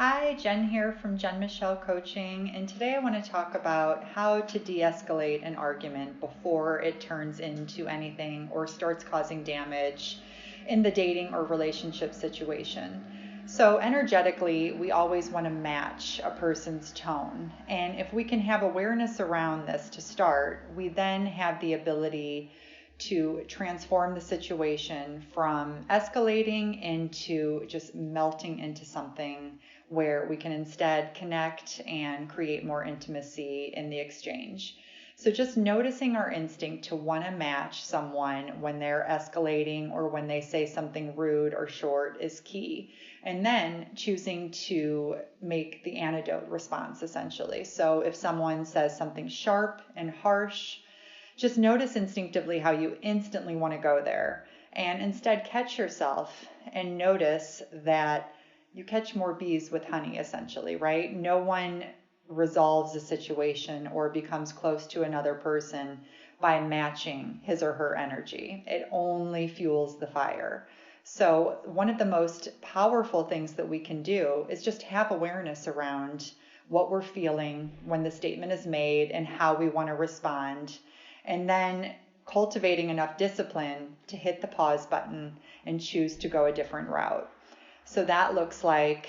Hi, Jen here from Jen Michelle Coaching, and today I want to talk about how to de-escalate an argument before it turns into anything or starts causing damage in the dating or relationship situation. So, energetically, we always want to match a person's tone, and if we can have awareness around this to start, we then have the ability to transform the situation from escalating into just melting into something where we can instead connect and create more intimacy in the exchange. So just noticing our instinct to want to match someone when they're escalating or when they say something rude or short is key. And then choosing to make the antidote response essentially. So if someone says something sharp and harsh, just notice instinctively how you instantly want to go there. And instead catch yourself and notice that you catch more bees with honey, essentially, right? No one resolves a situation or becomes close to another person by matching his or her energy. It only fuels the fire. So, one of the most powerful things that we can do is just have awareness around what we're feeling when the statement is made and how we want to respond. And then cultivating enough discipline to hit the pause button and choose to go a different route. So that looks like,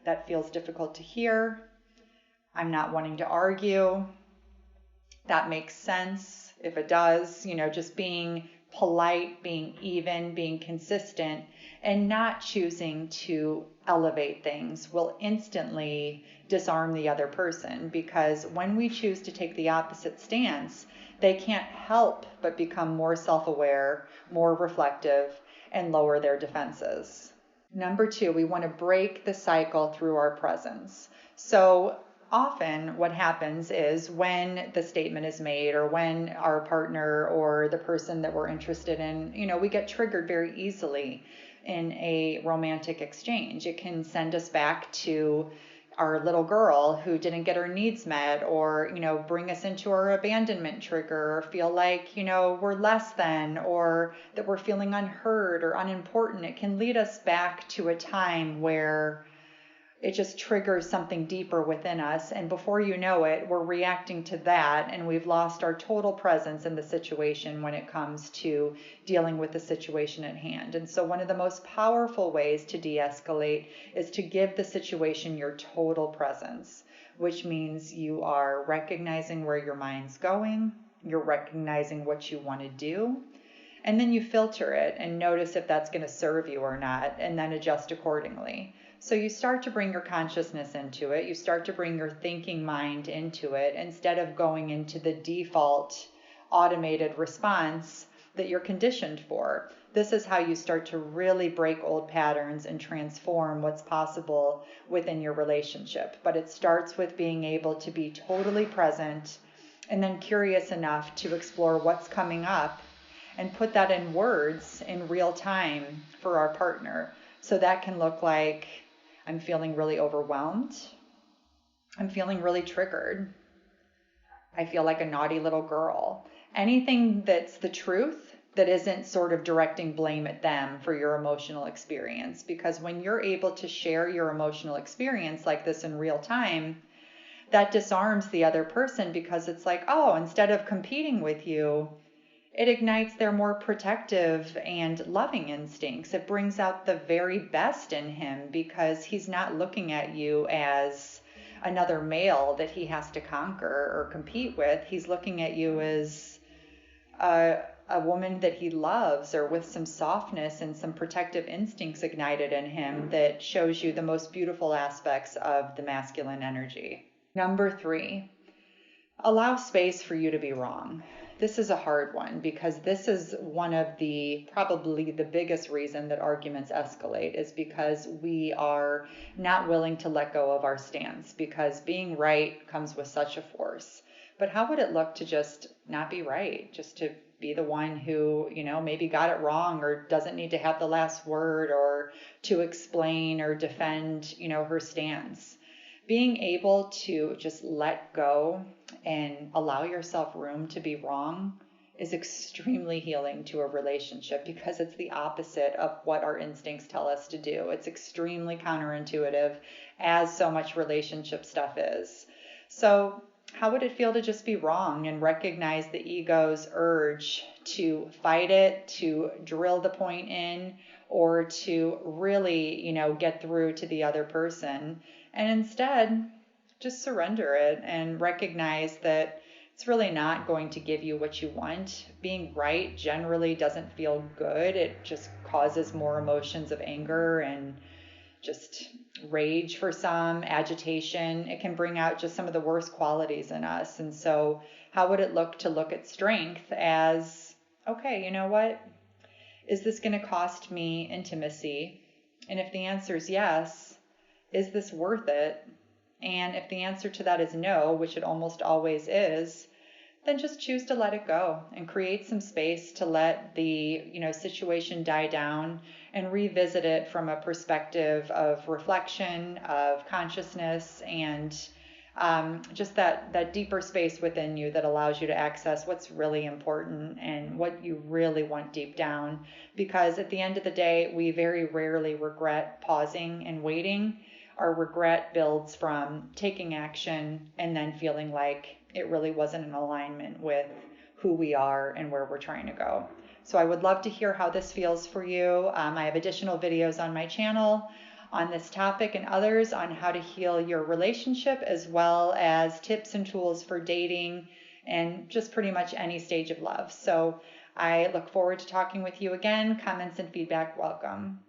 that feels difficult to hear. I'm not wanting to argue. That makes sense. If it does, just being polite, being even, being consistent, and not choosing to elevate things will instantly disarm the other person, because when we choose to take the opposite stance, they can't help but become more self-aware, more reflective, and lower their defenses. Number two, we want to break the cycle through our presence. So often what happens is when the statement is made or when our partner or the person that we're interested in, we get triggered very easily in a romantic exchange. It can send us back to our little girl who didn't get her needs met, or bring us into our abandonment trigger, or feel like we're less than, or that we're feeling unheard or unimportant. It can lead us back to a time where it just triggers something deeper within us, and before you know it, we're reacting to that, and we've lost our total presence in the situation when it comes to dealing with the situation at hand. And so one of the most powerful ways to de-escalate is to give the situation your total presence, which means you are recognizing where your mind's going, you're recognizing what you want to do, and then you filter it and notice if that's going to serve you or not, and then adjust accordingly. So you start to bring your consciousness into it. You start to bring your thinking mind into it instead of going into the default automated response that you're conditioned for. This is how you start to really break old patterns and transform what's possible within your relationship. But it starts with being able to be totally present and then curious enough to explore what's coming up and put that in words in real time for our partner. So that can look like, I'm feeling really overwhelmed. I'm feeling really triggered. I feel like a naughty little girl. Anything that's the truth that isn't sort of directing blame at them for your emotional experience. Because when you're able to share your emotional experience like this in real time, that disarms the other person, because it's like, oh, instead of competing with you, it ignites their more protective and loving instincts. It brings out the very best in him, because he's not looking at you as another male that he has to conquer or compete with. He's looking at you as a woman that he loves, or with some softness and some protective instincts ignited in him that shows you the most beautiful aspects of the masculine energy. Number three, allow space for you to be wrong. This is a hard one, because this is one of probably the biggest reason that arguments escalate, is because we are not willing to let go of our stance, because being right comes with such a force. But how would it look to just not be right, just to be the one who, maybe got it wrong or doesn't need to have the last word, or to explain or defend, her stance? Being able to just let go and allow yourself room to be wrong is extremely healing to a relationship because it's the opposite of what our instincts tell us to do. It's extremely counterintuitive, as so much relationship stuff is. So how would it feel to just be wrong and recognize the ego's urge to fight it, to drill the point in, or to really, get through to the other person, and instead just surrender it and recognize that it's really not going to give you what you want. Being right generally doesn't feel good. It just causes more emotions of anger and just rage for some, agitation. It can bring out just some of the worst qualities in us. And so how would it look to look at strength as, okay, you know what? Is this going to cost me intimacy? And if the answer is yes, is this worth it? And if the answer to that is no, which it almost always is, then just choose to let it go and create some space to let the, situation die down and revisit it from a perspective of reflection, of consciousness, and just that deeper space within you that allows you to access what's really important and what you really want deep down. Because at the end of the day, we very rarely regret pausing and waiting. Our regret builds from taking action and then feeling like it really wasn't in alignment with who we are and where we're trying to go. So I would love to hear how this feels for you. I have additional videos on my channel on this topic and others on how to heal your relationship, as well as tips and tools for dating and just pretty much any stage of love. So I look forward to talking with you again. Comments and feedback welcome.